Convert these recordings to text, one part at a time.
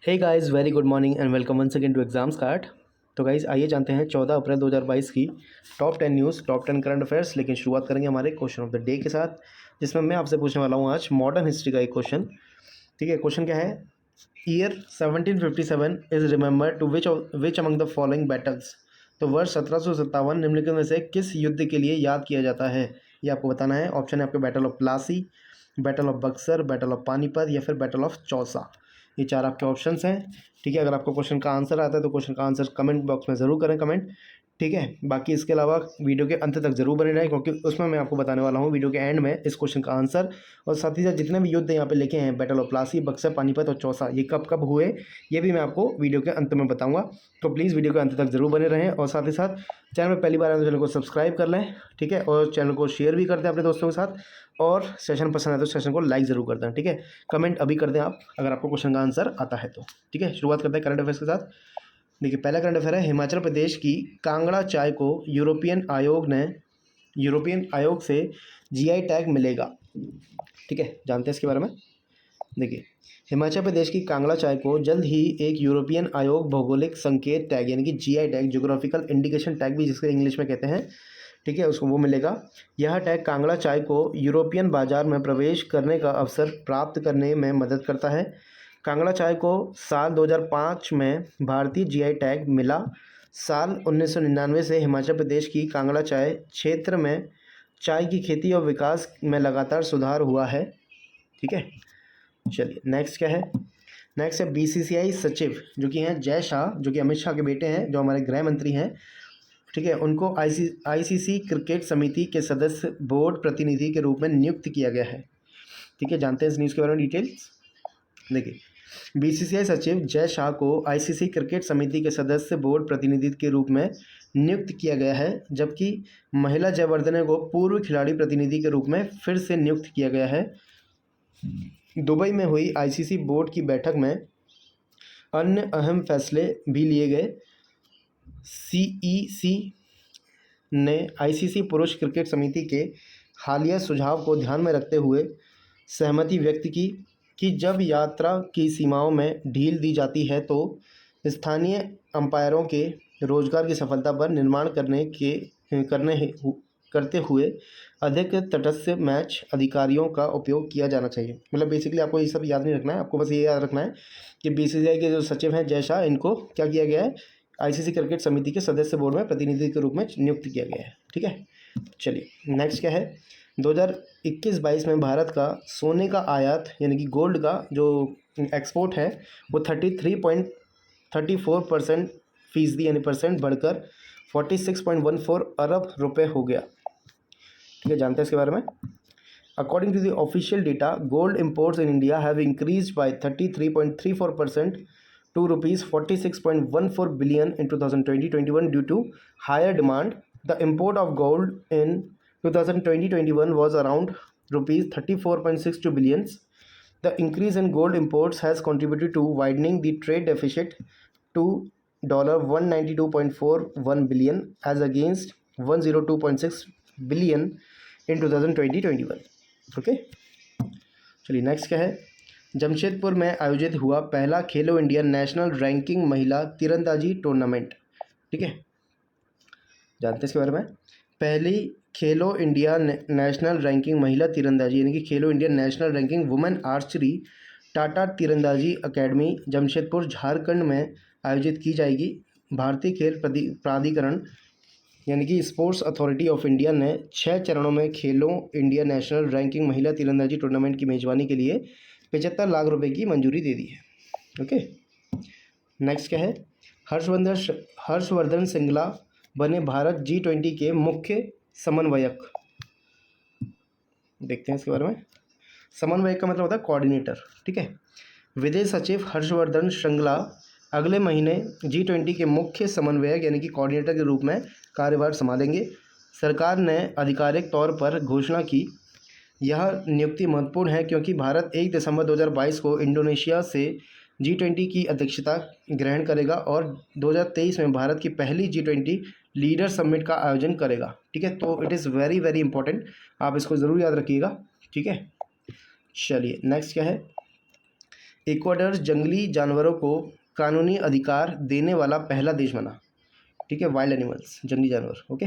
Hey guys, very good morning and welcome once again to exams card. तो guys आइए जानते हैं 14 अप्रैल 2022 की top 10 news, top 10 current affairs. लेकिन शुरुआत करेंगे हमारे क्वेश्चन ऑफ द डे के साथ, जिसमें मैं आपसे पूछने वाला हूँ आज मॉडर्न हिस्ट्री का एक क्वेश्चन। ठीक है, क्वेश्चन क्या है? Year 1757 is remember to which among the following battles. तो वर्ष 1757 निम्नलिखित में से किस युद्ध के लिए याद किया जाता है, ये आपको बताना है। ऑप्शन है आपके battle of Plassey, battle of Buxar, battle of Panipat या फिर बैटल ऑफ चौसा। ये चार आपके ऑप्शंस हैं। ठीक है, अगर आपको क्वेश्चन का आंसर आता है तो क्वेश्चन का आंसर कमेंट बॉक्स में ज़रूर करें कमेंट। ठीक है, बाकी इसके अलावा वीडियो के अंत तक जरूर बने रहें, क्योंकि उसमें मैं आपको बताने वाला हूँ वीडियो के एंड में इस क्वेश्चन का आंसर। और साथ ही साथ जितने भी युद्ध यहाँ पे लिखे हैं, बैटल ऑफ प्लासी, बक्सर, पानीपत और चौसा, ये कब कब हुए, ये भी मैं आपको वीडियो के अंत में बताऊंगा। तो प्लीज़ वीडियो के अंत तक जरूर बने रहें, और साथ ही साथ चैनल में पहली बार आए तो चैनल को सब्सक्राइब कर लें। ठीक है, और चैनल को शेयर भी कर दें अपने दोस्तों के साथ, और सेशन पसंद है तो सेशन को लाइक ज़रूर कर दें। ठीक है, कमेंट अभी कर दें आप अगर आपको क्वेश्चन का आंसर आता है तो। ठीक है, शुरुआत करते हैं करंट अफेयर्स के साथ। देखिए, पहला करंट अफेयर है, हिमाचल प्रदेश की कांगड़ा चाय को यूरोपियन आयोग से जीआई टैग मिलेगा। ठीक है, जानते हैं इसके बारे में। देखिए, हिमाचल प्रदेश की कांगड़ा चाय को जल्द ही एक यूरोपियन आयोग भौगोलिक संकेत टैग यानी कि GI tag, geographical indication tag भी जिसके इंग्लिश में कहते हैं, ठीक है, उसको वो मिलेगा। यह टैग कांगड़ा चाय को यूरोपियन बाजार में प्रवेश करने का अवसर प्राप्त करने में मदद करता है। कांगड़ा चाय को साल 2005 में भारतीय जीआई टैग मिला। साल 1999 से हिमाचल प्रदेश की कांगड़ा चाय क्षेत्र में चाय की खेती और विकास में लगातार सुधार हुआ है। ठीक है, चलिए नेक्स्ट क्या है। नेक्स्ट है बीसीसीआई सचिव जो कि हैं जय शाह, जो कि अमित शाह के बेटे हैं, जो हमारे गृह मंत्री हैं। ठीक है, उनको आईसीसी क्रिकेट समिति के सदस्य बोर्ड प्रतिनिधि के रूप में नियुक्त किया गया है। ठीक है, जानते हैं इस न्यूज़ के बारे में डिटेल्स। देखिए, बीसीसीआई सचिव जय शाह को आईसीसी क्रिकेट समिति के सदस्य बोर्ड प्रतिनिधि के रूप में नियुक्त किया गया है, जबकि महिला जयवर्धने को पूर्व खिलाड़ी प्रतिनिधि के रूप में फिर से नियुक्त किया गया है। दुबई में हुई आईसीसी बोर्ड की बैठक में अन्य अहम फैसले भी लिए गए। सीईसी ने आईसीसी पुरुष क्रिकेट समिति के हालिया सुझाव को ध्यान में रखते हुए सहमति व्यक्त की कि जब यात्रा की सीमाओं में ढील दी जाती है तो स्थानीय अंपायरों के रोजगार की सफलता पर निर्माण करते हुए अधिक तटस्थ मैच अधिकारियों का उपयोग किया जाना चाहिए। मतलब बेसिकली आपको ये सब याद नहीं रखना है, आपको बस ये याद रखना है कि बीसीसीआई के जो सचिव हैं जय शाह, इनको क्या किया गया है, आईसीसी क्रिकेट समिति के सदस्य बोर्ड में प्रतिनिधि के रूप में नियुक्त किया गया है। ठीक है, चलिए नेक्स्ट क्या है। 2021-22 में भारत का सोने का आयात यानी कि गोल्ड का जो एक्सपोर्ट है वो 33.34% फीसदी यानी परसेंट बढ़कर 46.14 अरब रुपए हो गया। ठीक है, जानते हैं इसके बारे में। According to the official data, gold imports in India have increased by 33.34% to rupees 46.14 billion in 2020-21 due to higher demand. The import of gold in 2020-21 was around rupees 34.62 billions. The increase in gold imports has contributed to widening the trade deficit to $192.41 billion as against 102.6 billion in 2020-21. Okay, चलिए next क्या है। जमशेदपुर में आयोजित हुआ पहला खेलो India national ranking महिला तीरंदाजी tournament. ठीक है, जानते हैं इसके बारे में। पहली खेलो इंडिया नेशनल रैंकिंग महिला तीरंदाजी यानी कि खेलो India national ranking women archery Tata तीरंदाजी अकेडमी जमशेदपुर झारखंड में आयोजित की जाएगी। भारतीय खेल प्राधिकरण यानी कि स्पोर्ट्स अथॉरिटी ऑफ इंडिया ने 6 चरणों में खेलो इंडिया नेशनल रैंकिंग महिला तीरंदाजी टूर्नामेंट की मेजबानी के लिए 75 लाख रुपए की मंजूरी दे दी है। ओके, नेक्स्ट क्या है। हर्षवर्धन श्रृंगला बने भारत G20 के मुख्य समन्वयक। देखते हैं इसके बारे में। समन्वयक का मतलब होता है कोऑर्डिनेटर। ठीक है, विदेश सचिव हर्षवर्धन श्रृंगला अगले महीने G20 के मुख्य समन्वयक यानी कि कोऑर्डिनेटर के रूप में कार्यभार संभालेंगे। सरकार ने आधिकारिक तौर पर घोषणा की। यह नियुक्ति महत्वपूर्ण है क्योंकि भारत 1 दिसंबर 2022 को इंडोनेशिया से G20 की अध्यक्षता ग्रहण करेगा और 2023 में भारत की पहली G20 लीडर समिट का आयोजन करेगा। ठीक है, तो it is very very important, आप इसको ज़रूर याद रखिएगा। ठीक है, चलिए नेक्स्ट क्या है। इक्वाडोर जंगली जानवरों को कानूनी अधिकार देने वाला पहला देश बना। ठीक है, वाइल्ड एनिमल्स, जंगली जानवर। ओके।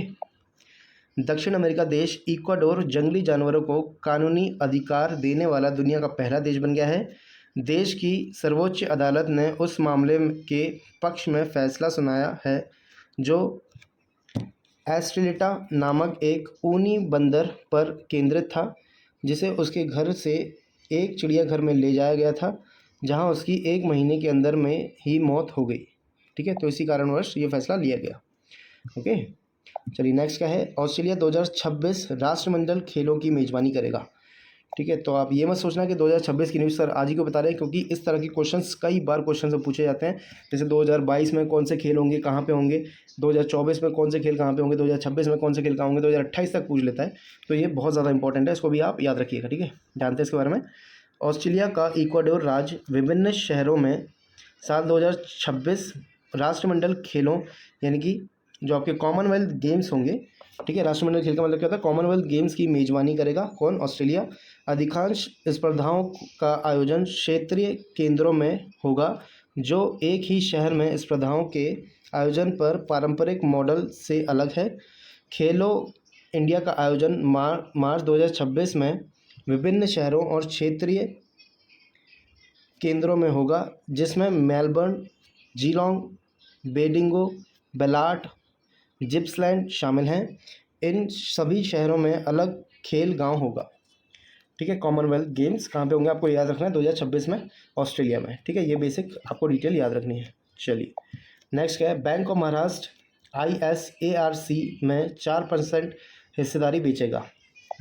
दक्षिण अमेरिका देश इक्वाडोर जंगली जानवरों को कानूनी अधिकार देने वाला दुनिया का पहला देश बन गया है। देश की सर्वोच्च अदालत ने उस मामले के पक्ष में फैसला सुनाया है जो एस्ट्रेलिटा नामक एक ऊनी बंदर पर केंद्रित था, जिसे उसके घर से एक चिड़ियाघर में ले जाया गया था, जहां उसकी 1 महीने के अंदर में ही मौत हो गई। ठीक है, तो इसी कारणवश ये फैसला लिया गया। ओके, चलिए नेक्स्ट क्या है। ऑस्ट्रेलिया 2026 राष्ट्रमंडल खेलों की मेजबानी करेगा। ठीक है, तो आप ये मत सोचना कि 2026 की न्यूज़ सर आज ही को बता रहे हैं, क्योंकि इस तरह के क्वेश्चंस कई बार क्वेश्चन से पूछे जाते हैं। जैसे 2022 में कौन से खेल होंगे, कहाँ पे होंगे, 2024 में कौन से खेल कहाँ पे होंगे, 2026 में कौन से खेल कहाँ होंगे, 2028 तक पूछ लेता है। तो ये बहुत ज़्यादा इंपॉर्टेंट है, इसको भी आप याद रखिएगा। ठीक है, जानते हैं इसके बारे में। ऑस्ट्रेलिया का इक्वाडोर राज्य विभिन्न शहरों में साल 2026 राष्ट्रमंडल खेलों यानी कि जो आपके कॉमनवेल्थ गेम्स होंगे। ठीक है, राष्ट्रमंडल खेल का मतलब क्या होता है, कॉमनवेल्थ गेम्स की मेजबानी करेगा। कौन? ऑस्ट्रेलिया। अधिकांश स्पर्धाओं का आयोजन क्षेत्रीय केंद्रों में होगा, जो एक ही शहर में स्पर्धाओं के आयोजन पर पारंपरिक मॉडल से अलग है। खेलो इंडिया का आयोजन मार्च 2026 में विभिन्न शहरों और क्षेत्रीय केंद्रों में होगा, जिसमें मेलबर्न, जीलोंग, बेडिंगो, बेलाट, जिप्सलैंड शामिल हैं। इन सभी शहरों में अलग खेल गांव होगा। ठीक है, कॉमनवेल्थ गेम्स कहाँ पे होंगे आपको याद रखना है, 2026 में ऑस्ट्रेलिया में। ठीक है, ये बेसिक आपको डिटेल याद रखनी है। चलिए नेक्स्ट क्या है। बैंक ऑफ महाराष्ट्र ISARC में 4% हिस्सेदारी बेचेगा।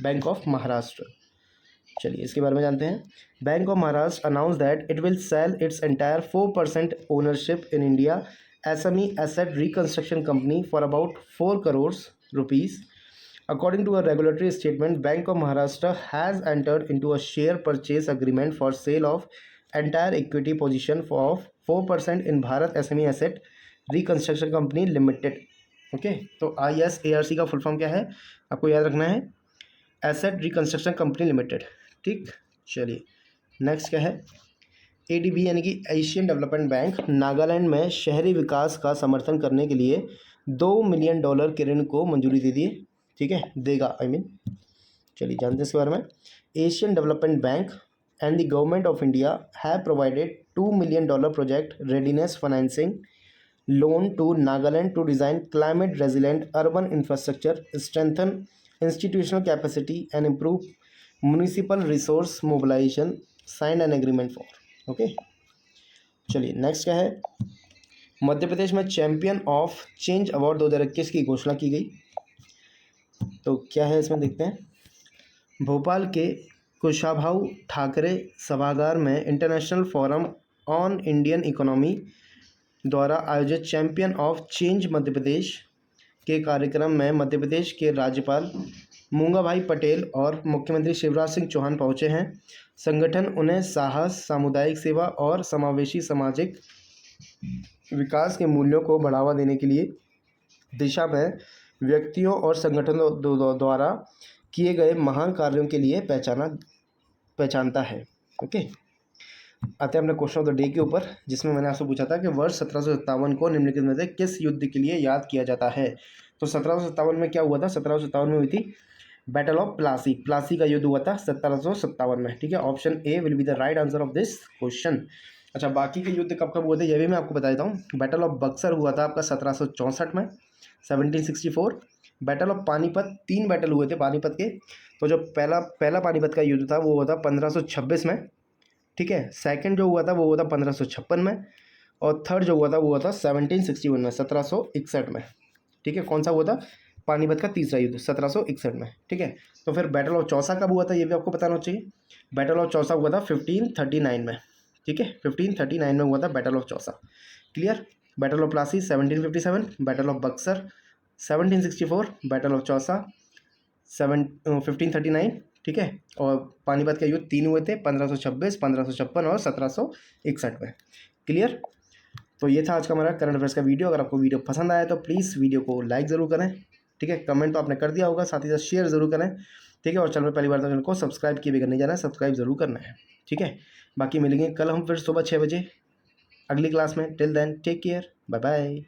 बैंक ऑफ महाराष्ट्र, चलिए इसके बारे में जानते हैं। Bank of Maharashtra announce that it will sell its entire 4% ownership in India SME asset reconstruction company for about 4 crores rupees. According to a regulatory statement, Bank of Maharashtra has entered into a share purchase agreement for sale of entire equity position for 4% in Bharat SME Asset Reconstruction Company Limited. Okay, तो ISARC का full form क्या है आपको याद रखना है, asset reconstruction company limited. ठीक, चलिए नेक्स्ट क्या है। ADB यानी कि एशियन डेवलपमेंट बैंक नागालैंड में शहरी विकास का समर्थन करने के लिए $2 मिलियन के ऋण को मंजूरी दे दी है। ठीक है, देगा चलिए जानते हैं इसके बारे में। Asian development bank and the government of India have provided $2 million project readiness financing loan to Nagaland to design climate resilient urban infrastructure, strengthen institutional capacity and improve municipal resource mobilization, sign an agreement for. Okay, चलिए next क्या है। मध्य प्रदेश में champion of change award 2021 की घोषणा की गई। तो क्या है इसमें देखते हैं। भोपाल के कुशाभाऊ ठाकरे सभागार में international forum on Indian economy द्वारा आयोजित champion of change Madhya Pradesh के कार्यक्रम में मध्य प्रदेश के राज्यपाल मूंगा भाई पटेल और मुख्यमंत्री शिवराज सिंह चौहान पहुंचे हैं। संगठन उन्हें साहस, सामुदायिक सेवा और समावेशी सामाजिक विकास के मूल्यों को बढ़ावा देने के लिए दिशा में व्यक्तियों और संगठनों द्वारा किए गए महान कार्यों के लिए पहचानता है। ओके, आते हैं अपने क्वेश्चन ऑफ द डे के ऊपर, जिसमें मैंने आपसे पूछा था कि वर्ष 1757 को निम्नलिखित में से किस युद्ध के लिए याद किया जाता है। तो 1757 में क्या हुआ था, 1757 में हुई थी बैटल ऑफ प्लासी। प्लासी का युद्ध हुआ था 1757 में। ठीक है, option A will be the right answer of this question. अच्छा, बाकी के युद्ध कब कब हुए थे ये भी मैं आपको बता देता हूँ। बैटल ऑफ बक्सर हुआ था आपका 1764 में, 1764। बैटल ऑफ पानीपत, 3 बैटल हुए थे पानीपत के। तो जो पहला पानीपत का युद्ध था वो हुआ था 1526 में। ठीक है, सेकंड जो हुआ था वो हुआ था 1556 में, और थर्ड जो हुआ था वो हुआ था 1761 में, 1761 में। ठीक है, कौन सा हुआ था, पानीपत का तीसरा युद्ध 1761 में। ठीक है, तो फिर बैटल ऑफ चौसा कब हुआ था ये भी आपको बताना चाहिए। बैटल ऑफ चौसा हुआ था 1539 में। ठीक है, 1539 में हुआ था battle of Chausa. Clear. Battle of Plassey 1757, battle of Buxar 1764, battle of Chausa 1539। ठीक है, और पानीपत का युद्ध 3 हुए थे, 1526, 1556 और 1761 में। क्लियर। तो ये था आज का हमारा करंट अफेयर्स का वीडियो। अगर आपको वीडियो पसंद आया तो प्लीज़ वीडियो को लाइक ज़रूर करें। ठीक है, कमेंट तो आपने कर दिया होगा, साथ ही साथ शेयर ज़रूर करें। ठीक है, और चैनल में पहली बार तो चैनल को सब्सक्राइब किए भी करने जाना है, सब्सक्राइब ज़रूर करना है। ठीक है, बाकी मिलेंगे कल हम फिर सुबह 6 बजे अगली क्लास में। Till then take care, bye bye.